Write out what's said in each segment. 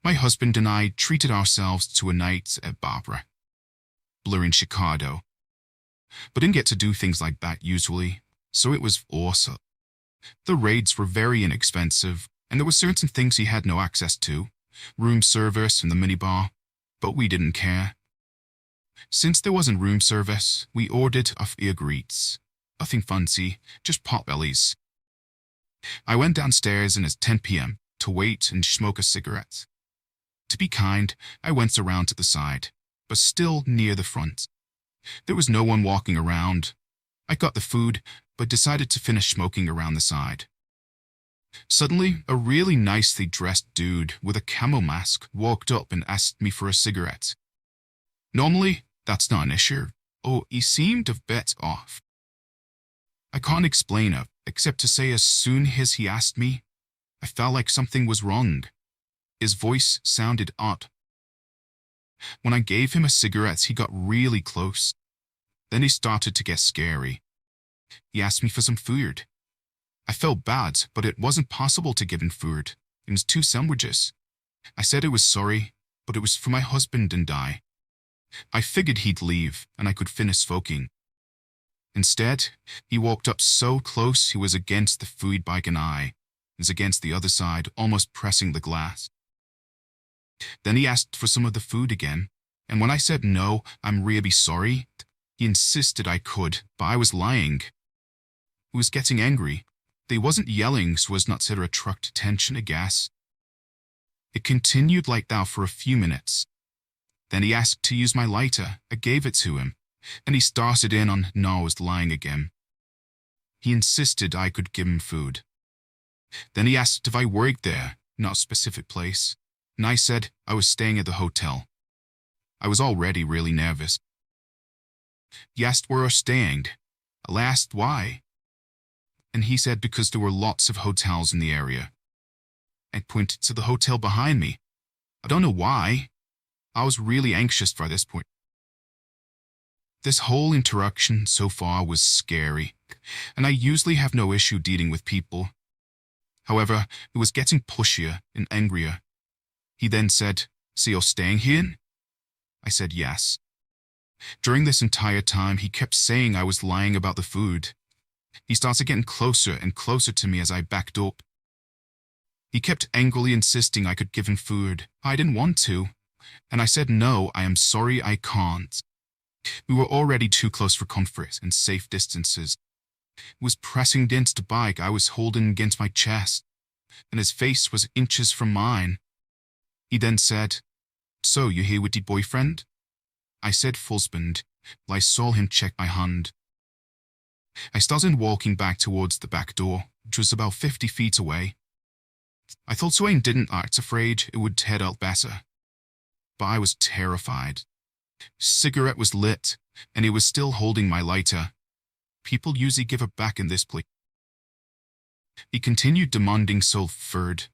My husband and I treated ourselves to a night at Barbara, Blur in Chicago, but didn't get to do things like that usually, so it was awesome. The raids were very inexpensive, and there were certain things he had no access to, room service and the minibar, but we didn't care. Since there wasn't room service, we ordered off-air greets. Nothing fancy, just potbellies. I went downstairs and it's 10 p.m. to wait and smoke a cigarette. To be kind, I went around to the side, but still near the front. There was no one walking around. I got the food, but decided to finish smoking around the side. Suddenly, a really nicely dressed dude with a camo mask walked up and asked me for a cigarette. Normally, that's not an issue. Oh, he seemed a bit off. I can't explain it, except to say as soon as he asked me, I felt like something was wrong. His voice sounded odd. When I gave him a cigarette, he got really close. Then he started to get scary. He asked me for some food. I felt bad, but it wasn't possible to give him food. It was 2 sandwiches. I said I was sorry, but it was for my husband and I. I figured he'd leave, and I could finish smoking. Instead, he walked up so close he was against the food bike and I was against the other side, almost pressing the glass. Then he asked for some of the food again, and when I said no, I'm really sorry, he insisted I could, but I was lying. He was getting angry. He wasn't yelling so as not to attract attention, I guess. It continued like that for a few minutes. Then he asked to use my lighter. I gave it to him, and he started in on no, I was lying again. He insisted I could give him food. Then he asked if I worked there, not a specific place, and I said I was staying at the hotel. I was already really nervous. He asked where I was staying. I asked why, and he said because there were lots of hotels in the area. I pointed to the hotel behind me. I don't know why. I was really anxious by this point. This whole interaction so far was scary, and I usually have no issue dealing with people. However, it was getting pushier and angrier. He then said, "So you're staying here?" I said yes. During this entire time, he kept saying I was lying about the food. He started getting closer and closer to me as I backed up. He kept angrily insisting I could give him food. I didn't want to, and I said no, I am sorry, I can't. We were already too close for comfort and safe distances. He was pressing against the bike I was holding against my chest, and his face was inches from mine. He then said, "So you here with your boyfriend?" I said husband, while I saw him check my hand. I started walking back towards the back door, which was about 50 feet away. I thought Swain didn't act afraid it would head out better, but I was terrified. Cigarette was lit, and he was still holding my lighter. People usually give it back in this place. He continued demanding food.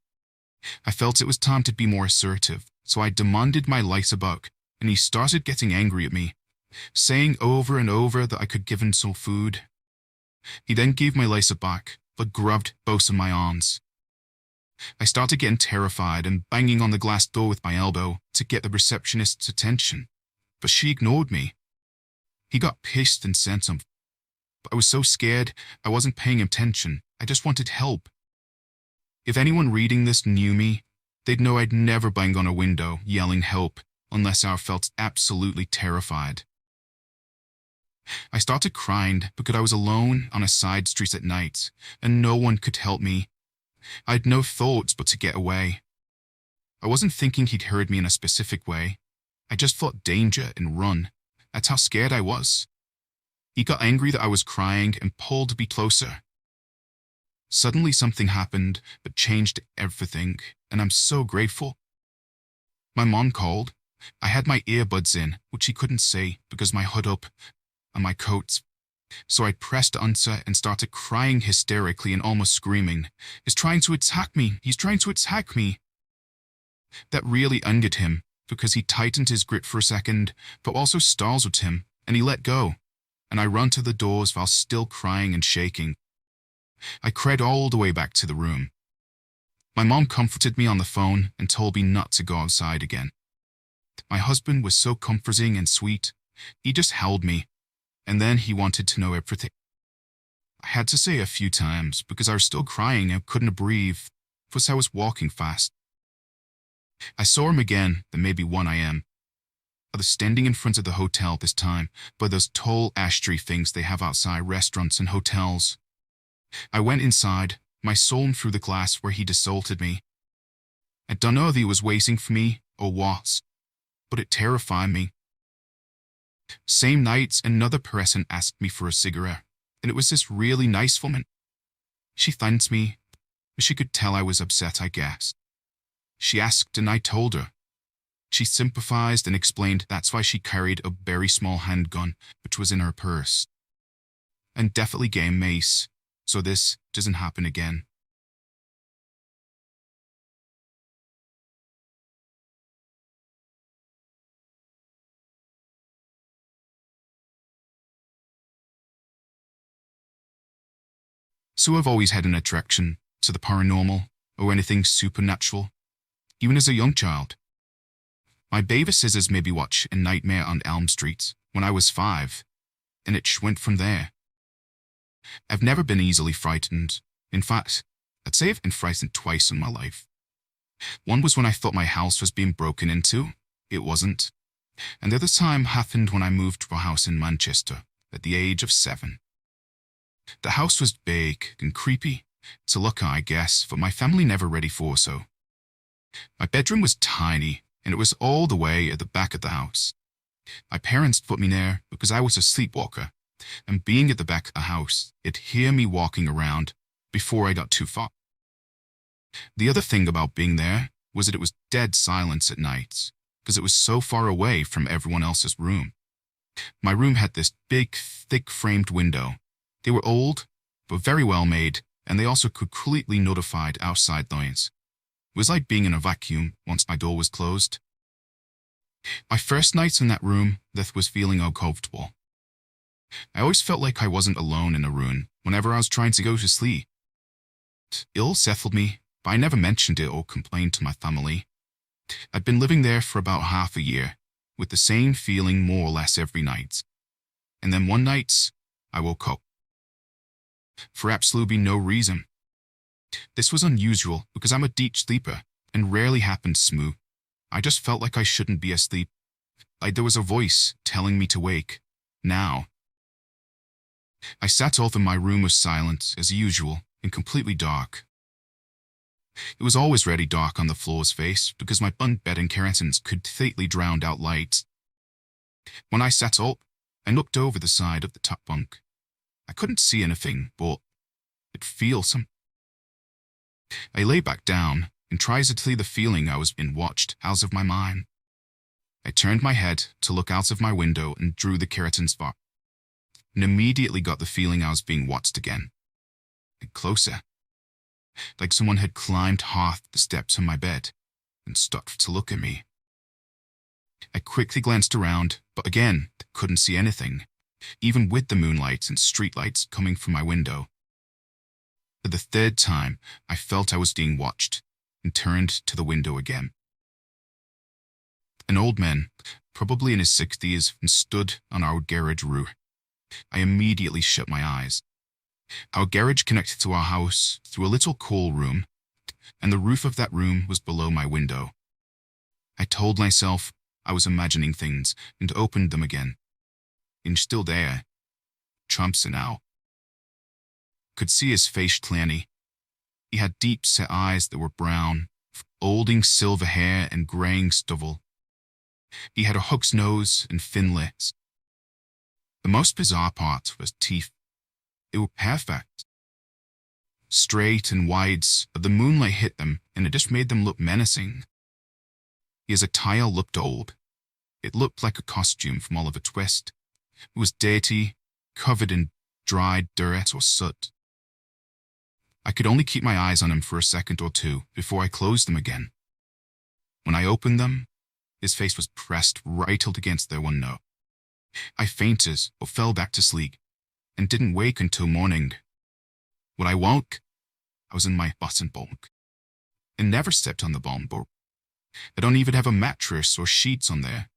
I felt it was time to be more assertive, so I demanded my lighter back, and he started getting angry at me, saying over and over that I could give him some food. He then gave my lighter back, but grabbed both of my arms. I started getting terrified and banging on the glass door with my elbow to get the receptionist's attention, but she ignored me. He got pissed and sent him. But I was so scared I wasn't paying attention. I just wanted help. If anyone reading this knew me, they'd know I'd never bang on a window yelling help unless I felt absolutely terrified. I started crying because I was alone on a side street at night and no one could help me. I had no thoughts but to get away. I wasn't thinking he'd heard me in a specific way. I just thought danger and run. That's how scared I was. He got angry that I was crying and pulled me closer. Suddenly something happened that changed everything, and I'm so grateful. My mom called. I had my earbuds in, which he couldn't see because my hood up and my coat. So I pressed answer and started crying hysterically and almost screaming. He's trying to attack me. He's trying to attack me. That really angered him because he tightened his grip for a second, but also startled him, and he let go. And I ran to the doors while still crying and shaking. I cried all the way back to the room. My mom comforted me on the phone and told me not to go outside again. My husband was so comforting and sweet. He just held me, and then he wanted to know everything. I had to say a few times because I was still crying and couldn't breathe, plus I was walking fast. I saw him again, then maybe 1 a.m. I was standing in front of the hotel this time, by those tall ash tree things they have outside restaurants and hotels. I went inside, my soul through the glass where he'd assaulted me. I don't know if he was waiting for me or what, but it terrified me. Same night, another person asked me for a cigarette, and it was this really nice woman. She thanked me, but she could tell I was upset, I guess. She asked and I told her. She sympathized and explained that's why she carried a very small handgun, which was in her purse. And definitely game mace, so this doesn't happen again. So I've always had an attraction to the paranormal or anything supernatural, even as a young child. My babysitters made me watch A Nightmare on Elm Street when I was 5, and it went from there. I've never been easily frightened. In fact, I'd say I've been frightened twice in my life. One was when I thought my house was being broken into. It wasn't. And the other time happened when I moved to a house in Manchester at the age of 7. The house was big and creepy to look at, I guess, but my family never ready for so. My bedroom was tiny, and it was all the way at the back of the house. My parents put me there because I was a sleepwalker, and being at the back of the house, it'd hear me walking around before I got too far. The other thing about being there was that it was dead silence at night, because it was so far away from everyone else's room. My room had this big, thick-framed window. They were old, but very well made, and they also completely notified outside noise. It was like being in a vacuum once my door was closed. My first night in that room, that was feeling uncomfortable. I always felt like I wasn't alone in a room whenever I was trying to go to sleep. It all settled me, but I never mentioned it or complained to my family. I'd been living there for about half a year, with the same feeling more or less every night. And then one night, I woke up. For absolutely no reason. This was unusual because I'm a deep sleeper and rarely happened smooth. I just felt like I shouldn't be asleep, like there was a voice telling me to wake. Now. I sat up and my room was silent as usual and completely dark. It was always really dark on the floor's face because my bunk bed and curtains could completely drown out light. When I sat up, I looked over the side of the top bunk. I couldn't see anything, but I'd feel some. I lay back down and tried to flee the feeling I was being watched out of my mind. I turned my head to look out of my window and drew the curtains back, and immediately got the feeling I was being watched again. And closer. Like someone had climbed half the steps of my bed and stopped to look at me. I quickly glanced around, but again, couldn't see anything, even with the moonlight and streetlights coming from my window. For the third time, I felt I was being watched and turned to the window again. An old man, probably in his 60s, stood on our garage roof. I immediately shut my eyes. Our garage connected to our house through a little cool room, and the roof of that room was below my window. I told myself I was imagining things and opened them again. And still there, Trump's now. Could see his face clearly. He had deep-set eyes that were brown, holding silver hair and graying stubble. He had a hook's nose and thin lips. The most bizarre part was teeth. They were perfect. Straight and wide, but the moonlight hit them and it just made them look menacing. His attire looked old. It looked like a costume from Oliver Twist. It was dirty, covered in dried dirt or soot. I could only keep my eyes on him for a second or two before I closed them again. When I opened them, his face was pressed right out against their window. I fainted or fell back to sleep and didn't wake until morning. When I woke, I was in my button bunk. and never stepped on the bomb board. I don't even have a mattress or sheets on there.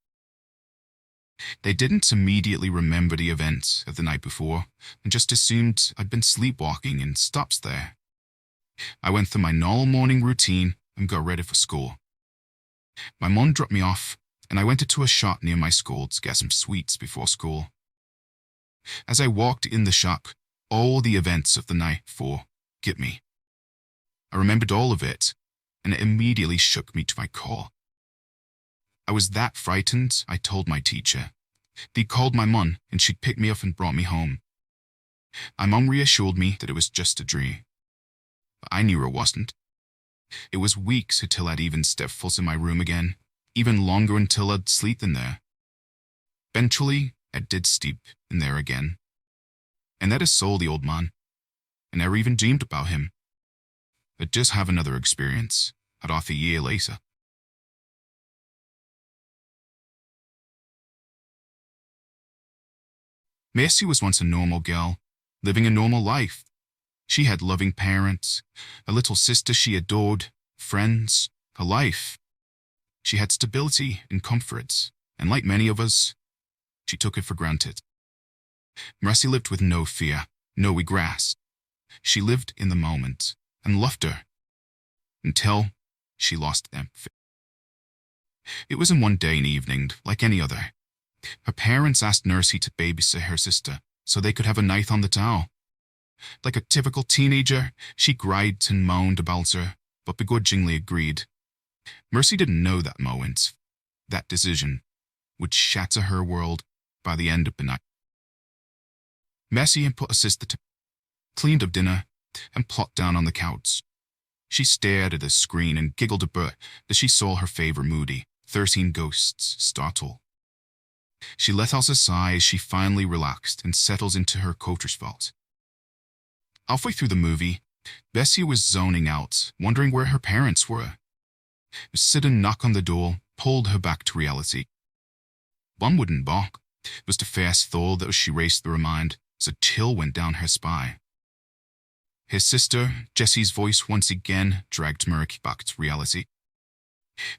They didn't immediately remember the events of the night before and just assumed I'd been sleepwalking and stopped there. I went through my normal morning routine and got ready for school. My mom dropped me off and I went into a shop near my school to get some sweets before school. As I walked in the shop, all the events of the night before hit me. I remembered all of it, and it immediately shook me to my core. I was that frightened, I told my teacher. They called my mum, and she'd picked me up and brought me home. My mum reassured me that it was just a dream. But I knew it wasn't. It was weeks until I'd even step foot in my room again, even longer until I'd sleep in there. Eventually, I did sleep in there again. And that is saw the old man. I never even dreamed about him. I'd just have another experience, half a year later. Mercy was once a normal girl, living a normal life. She had loving parents, a little sister she adored, friends, a life. She had stability and comfort, and like many of us, she took it for granted. Mercy lived with no fear, no regrets. She lived in the moment and loved her until she lost empathy. It was in one day and evening, like any other. Her parents asked Mercy to babysit her sister so they could have a night on the town. Like a typical teenager, she cried and moaned about her, but begrudgingly agreed. Mercy didn't know that moment, that decision, would shatter her world by the end of the night. Mercy had put her sister to cleaned up dinner and plopped down on the couch. She stared at the screen and giggled a bit as she saw her favorite movie, 13 Ghosts, startle. She let out a sigh as she finally relaxed and settled into her coach's vault. Halfway through the movie, Bessie was zoning out, wondering where her parents were. A sudden knock on the door pulled her back to reality. One wouldn't bark was the first thought that she raced through her mind as a chill went down her spine. His sister, Jessie's voice once again dragged Mercy back to reality.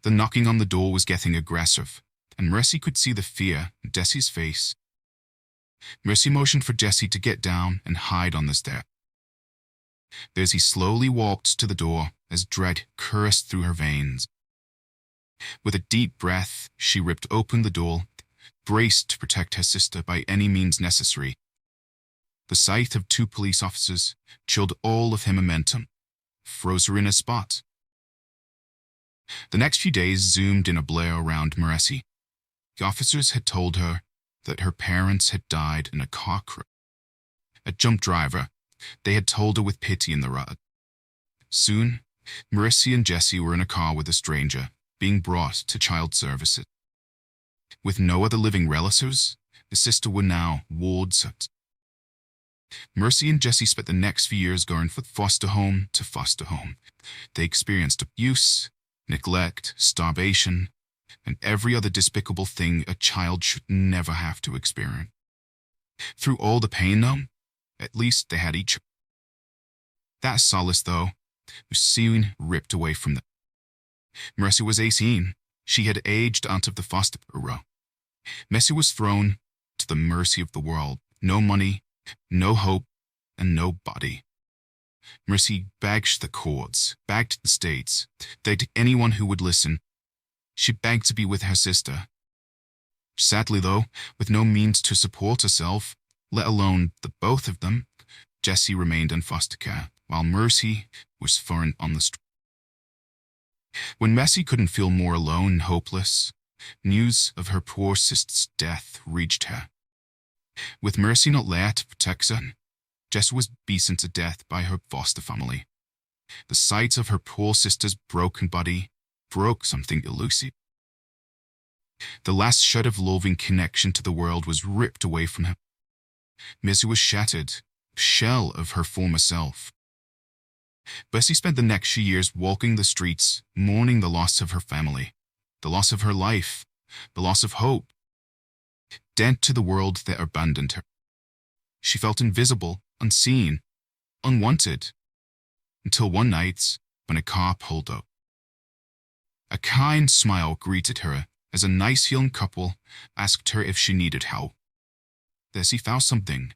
The knocking on the door was getting aggressive, and Mercy could see the fear in Jessie's face. Mercy motioned for Jessie to get down and hide on the stair. Bessie slowly walked to the door as dread coursed through her veins. With a deep breath, she ripped open the door, braced to protect her sister by any means necessary. The sight of 2 police officers chilled all of her momentum, froze her in a spot. The next few days zoomed in a blur around Mercy. The officers had told her that her parents had died in a car crash. A jump driver, they had told her with pity in the rod. Soon, Mercy and Jessie were in a car with a stranger, being brought to child services. With no other living relatives, the sister were now wards at. Mercy and Jessie spent the next few years going from foster home to foster home. They experienced abuse, neglect, starvation, and every other despicable thing a child should never have to experience. Through all the pain, though, at least they had each other. That solace, though, was soon ripped away from them. Mercy was 18. She had aged out of the foster row. Mercy was thrown to the mercy of the world. No money, no hope, and no body. Mercy begged the courts, begged the states, begged anyone who would listen. She begged to be with her sister. Sadly, though, with no means to support herself, let alone the both of them, Jessie remained in foster care, while Mercy was thrown on the street. When Mercy couldn't feel more alone and hopeless, news of her poor sister's death reached her. With Mercy not there to protect her, Jessie was beaten to death by her foster family. The sight of her poor sister's broken body broke something elusive. The last shred of loving connection to the world was ripped away from her. Mercy was shattered, a shell of her former self. Bessie spent the next few years walking the streets, mourning the loss of her family, the loss of her life, the loss of hope. Dead to the world that abandoned her. She felt invisible, unseen, unwanted, until one night when a car pulled up. A kind smile greeted her as a nice young couple asked her if she needed help. There she found something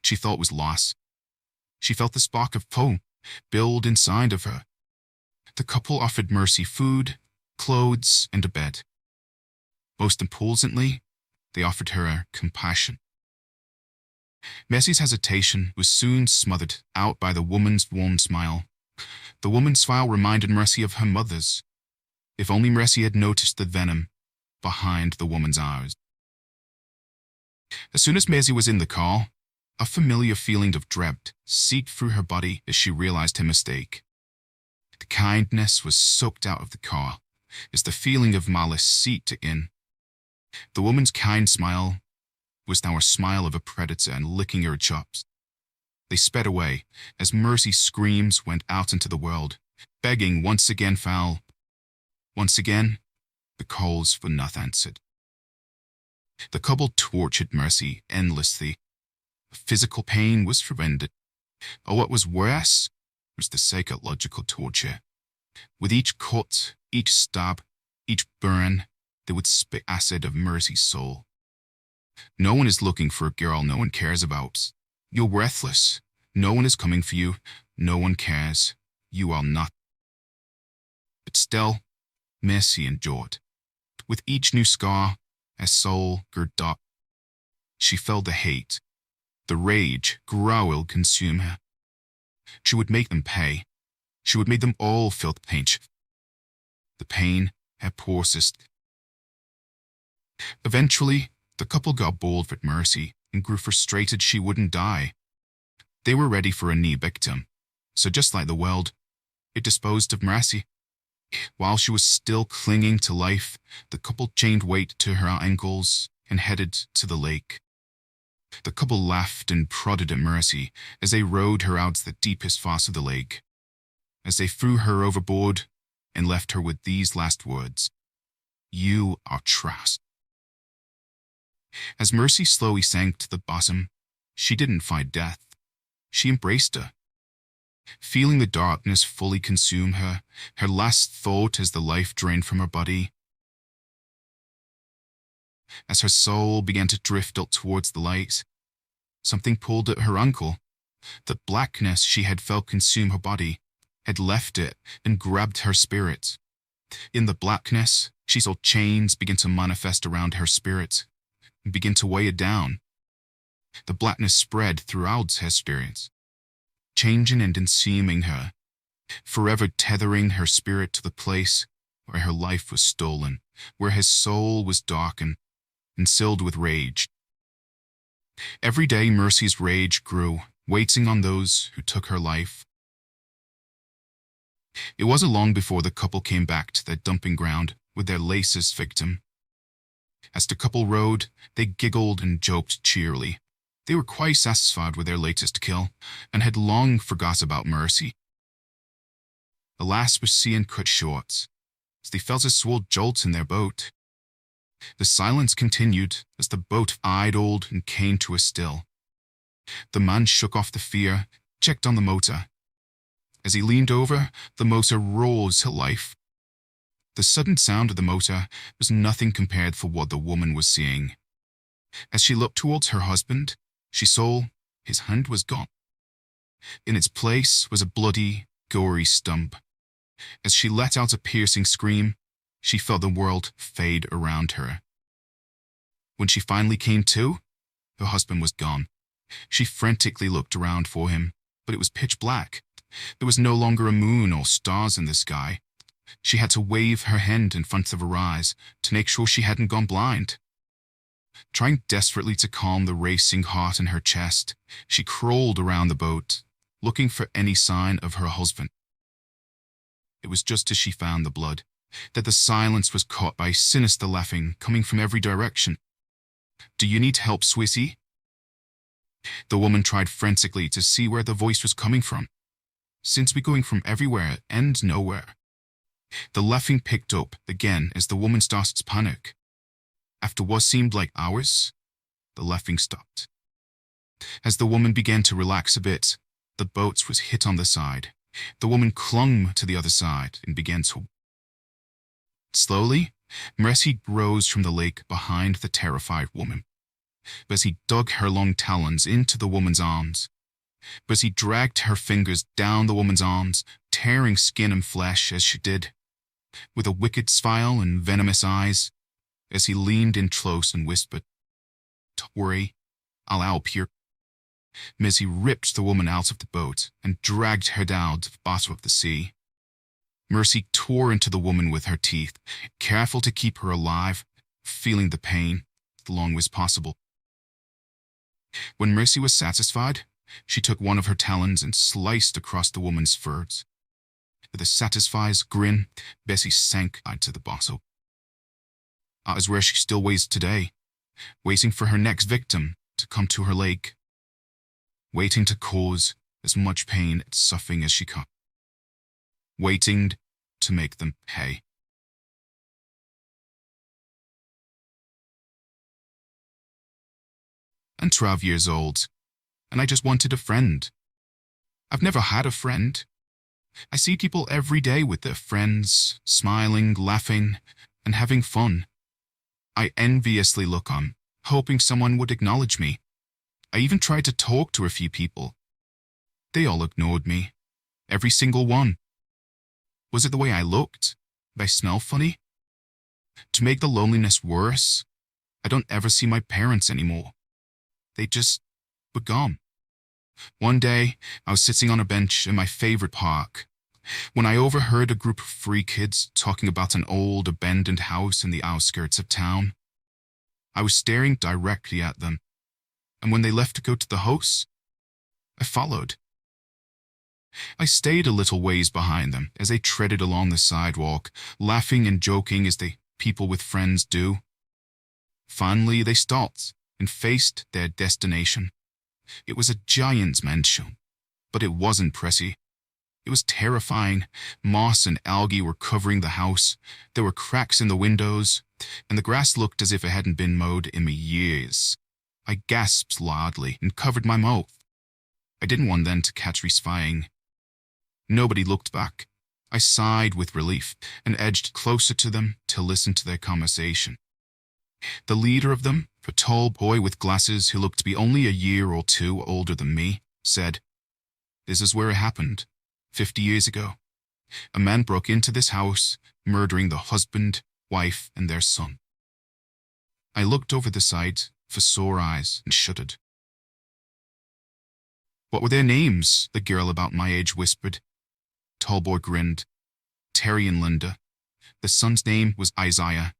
she thought was lost. She felt the spark of hope build inside of her. The couple offered Mercy food, clothes, and a bed. Most importantly, they offered her compassion. Mercy's hesitation was soon smothered out by the woman's warm smile. The woman's smile reminded Mercy of her mother's. If only Mercy had noticed the venom behind the woman's eyes. As soon as Mercy was in the car, a familiar feeling of dread seeped through her body as she realized her mistake. The kindness was sucked out of the car as the feeling of malice seeped in. The woman's kind smile was now a smile of a predator and licking her chops. They sped away as Mercy's screams went out into the world, begging once again foul. Once again, the calls were not answered. The couple tortured Mercy endlessly. Physical pain was horrendous. Or what was worse was the psychological torture. With each cut, each stab, each burn, they would spit acid of Mercy's soul. No one is looking for a girl no one cares about. You're worthless. No one is coming for you. No one cares. You are not. But still, Mercy endured. With each new scar, her soul grew dark. She felt the hate, the rage growl consume her. She would make them pay. She would make them all feel the pain. The pain her persisted. Eventually, the couple got bored with Mercy and grew frustrated she wouldn't die. They were ready for a new victim, so just like the world, it disposed of Mercy. While she was still clinging to life, the couple chained weight to her ankles and headed to the lake. The couple laughed and prodded at Mercy as they rowed her out to the deepest parts of the lake, as they threw her overboard and left her with these last words: "You are trash." As Mercy slowly sank to the bottom, she didn't fight death. She embraced her. Feeling the darkness fully consume her, her last thought as the life drained from her body. As her soul began to drift up towards the light, something pulled at her ankle. The blackness she had felt consume her body had left it and grabbed her spirit. In the blackness, she saw chains begin to manifest around her spirit and begin to weigh it down. The blackness spread throughout her spirit, changing and consuming her, forever tethering her spirit to the place where her life was stolen, where her soul was darkened and filled with rage. Every day Mercy's rage grew, waiting on those who took her life. It wasn't long before the couple came back to their dumping ground with their latest victim. As the couple rode, they giggled and joked cheerily. They were quite satisfied with their latest kill and had long forgot about Mercy. Alas was seen cut short, as they felt a sword jolt in their boat. The silence continued as the boat idled and came to a still. The man shook off the fear, checked on the motor. As he leaned over, the motor roared to life. The sudden sound of the motor was nothing compared for what the woman was seeing. As she looked towards her husband, she saw his hand was gone. In its place was a bloody, gory stump. As she let out a piercing scream, she felt the world fade around her. When she finally came to, her husband was gone. She frantically looked around for him, but it was pitch black. There was no longer a moon or stars in the sky. She had to wave her hand in front of her eyes to make sure she hadn't gone blind. Trying desperately to calm the racing heart in her chest, she crawled around the boat, looking for any sign of her husband. It was just as she found the blood that the silence was caught by sinister laughing coming from every direction. "Do you need help, Swissy?" The woman tried frantically to see where the voice was coming from. Since we're going from everywhere and nowhere. The laughing picked up again as the woman started to panic. After what seemed like hours, the laughing stopped. As the woman began to relax a bit, the boat was hit on the side. The woman clung to the other side and began to Slowly, Mercy rose from the lake behind the terrified woman. Bessie dug her long talons into the woman's arms. Bessie dragged her fingers down the woman's arms, tearing skin and flesh as she did. With a wicked smile and venomous eyes, as he leaned in close and whispered, "Don't worry, I'll help you." Bessie ripped the woman out of the boat and dragged her down to the bottom of the sea. Mercy tore into the woman with her teeth, careful to keep her alive, feeling the pain as long as possible. When Mercy was satisfied, she took one of her talons and sliced across the woman's furs. With a satisfied grin, Bessie sank into the bottle. That is where she still waits today, waiting for her next victim to come to her lake, waiting to cause as much pain and suffering as she can, waiting to make them pay. I'm 12 years old, and I just wanted a friend. I've never had a friend. I see people every day with their friends, smiling, laughing, and having fun. I enviously look on, hoping someone would acknowledge me. I even tried to talk to a few people. They all ignored me. Every single one. Was it the way I looked? Did I smell funny? To make the loneliness worse, I don't ever see my parents anymore. They just were gone. One day, I was sitting on a bench in my favorite park when I overheard a group of 3 kids talking about an old abandoned house in the outskirts of town. I was staring directly at them, and when they left to go to the house, I followed. I stayed a little ways behind them as they treaded along the sidewalk, laughing and joking as people with friends do. Finally, they stopped and faced their destination. It was a giant's mansion, but it wasn't pretty. It was terrifying. Moss and algae were covering the house. There were cracks in the windows, and the grass looked as if it hadn't been mowed in years. I gasped loudly and covered my mouth. I didn't want them to catch me spying. Nobody looked back. I sighed with relief and edged closer to them to listen to their conversation. The leader of them, a tall boy with glasses who looked to be only a year or 2 older than me, said, "This is where it happened. 50 years ago. A man broke into this house, murdering the husband, wife, and their son." I looked over the side for sore eyes and shuddered. "What were their names?" the girl about my age whispered. Tall boy grinned. "Terry and Linda. The son's name was Isaiah.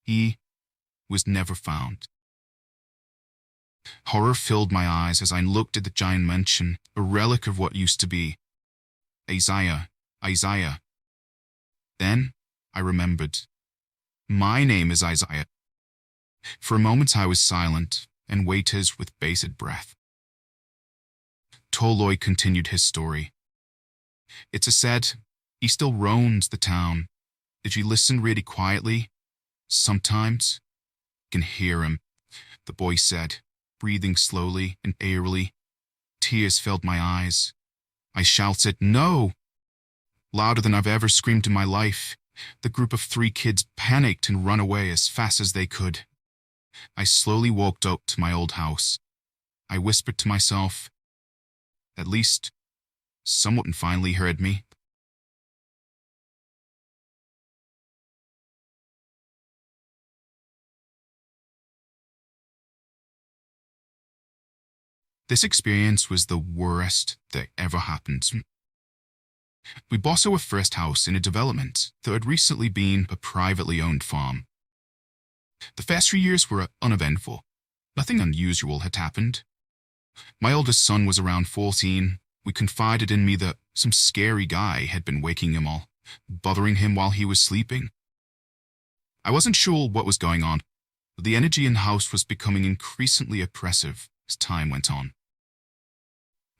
He was never found." Horror filled my eyes as I looked at the giant mansion, a relic of what used to be. Isaiah, Isaiah. Then I remembered. My name is Isaiah. For a moment I was silent and waited with bated breath. Tolloy continued his story. "It's a said he still roams the town. If you listen really quietly, sometimes you can hear him," the boy said, breathing slowly and eerily. Tears filled my eyes. I shouted, "No!" louder than I've ever screamed in my life. The group of 3 kids panicked and ran away as fast as they could. I slowly walked up to my old house. I whispered to myself, "At least someone finally heard me." This experience was the worst that ever happened to me. We bought our first house in a development that had recently been a privately owned farm. The first 3 years were uneventful. Nothing unusual had happened. My oldest son was around 14. We confided in me that some scary guy had been waking him all, bothering him while he was sleeping. I wasn't sure what was going on, but the energy in the house was becoming increasingly oppressive as time went on.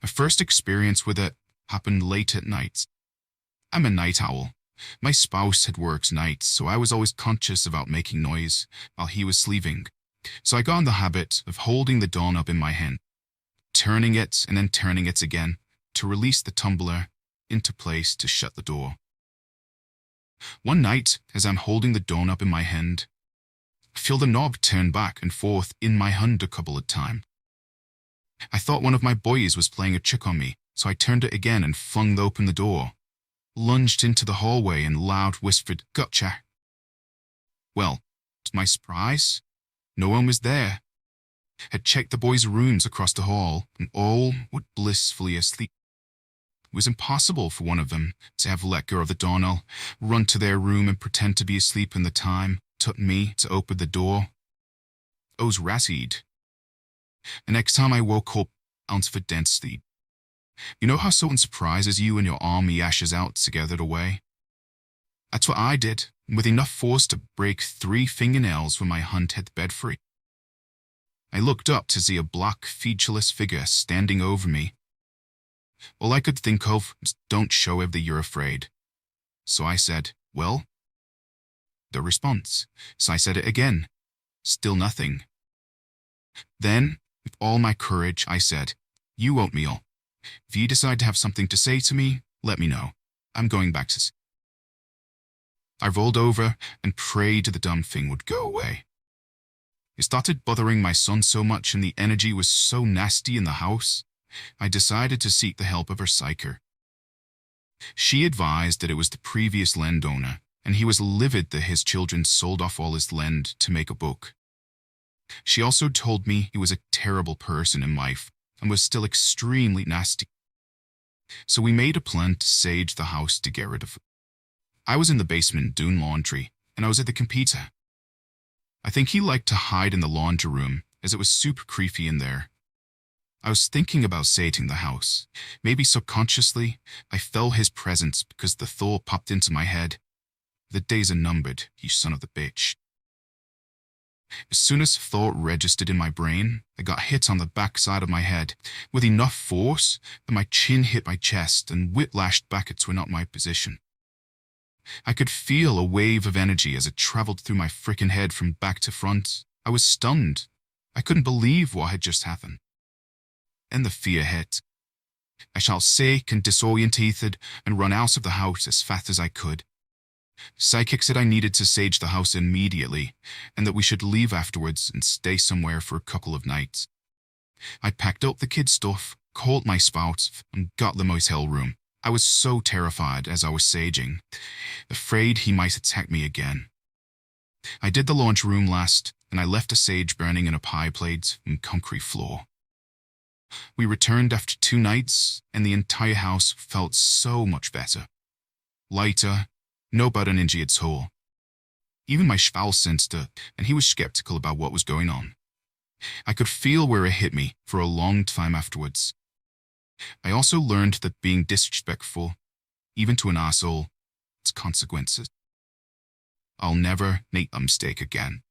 My first experience with it happened late at night. I'm a night owl. My spouse had worked nights, so I was always conscious about making noise while he was sleeping. So I got in the habit of holding the doorknob in my hand, turning it and then turning it again to release the tumbler into place to shut the door. One night, as I'm holding the doorknob in my hand, I feel the knob turn back and forth in my hand a couple of times. I thought one of my boys was playing a trick on me, so I turned it again and flung open the door, lunged into the hallway and loud whispered, "Gotcha." Well, to my surprise, no one was there. Had checked the boys' rooms across the hall, and all were blissfully asleep. It was impossible for one of them to have let go of the doorknob, run to their room and pretend to be asleep in the time it took me to open the door. I was rattled. The next time I woke up, out of a dense sleep. You know how someone surprises you and your army ashes out to get it away? That's what I did, with enough force to break 3 fingernails when my hand hit the bed free. I looked up to see a black, featureless figure standing over me. All I could think of was, "Don't show it that you're afraid." So I said, "Well?" No response, so I said it again. Still nothing. Then, with all my courage, I said, "You oatmeal. If you decide to have something to say to me, let me know. I'm going back to..." I rolled over and prayed the dumb thing would go away. It started bothering my son so much and the energy was so nasty in the house, I decided to seek the help of her psycher. She advised that it was the previous landowner, and he was livid that his children sold off all his land to make a book. She also told me he was a terrible person in life and was still extremely nasty. So we made a plan to sage the house to get rid of it. I was in the basement doing laundry, and I was at the computer. I think he liked to hide in the laundry room, as it was super creepy in there. I was thinking about saging the house. Maybe subconsciously, I felt his presence because the thought popped into my head. The days are numbered, you son of the bitch. As soon as thought registered in my brain, I got hit on the backside of my head with enough force that my chin hit my chest and whiplashed back into an upright position. I could feel a wave of energy as it traveled through my frickin' head from back to front. I was stunned. I couldn't believe what had just happened. And the fear hit. I felt sick and disorientated and run out of the house as fast as I could. Psychic said I needed to sage the house immediately and that we should leave afterwards and stay somewhere for a couple of nights. I packed up the kids' stuff, called my spouse, and got the motel room. I was so terrified as I was saging, afraid he might attack me again. I did the laundry room last, and I left a sage burning in a pie plate and concrete floor. We returned after 2 nights, and the entire house felt so much better. Lighter, no button injury at all. Even my spouse sensed it, and he was skeptical about what was going on. I could feel where it hit me for a long time afterwards. I also learned that being disrespectful, even to an asshole, has consequences. I'll never make a mistake again.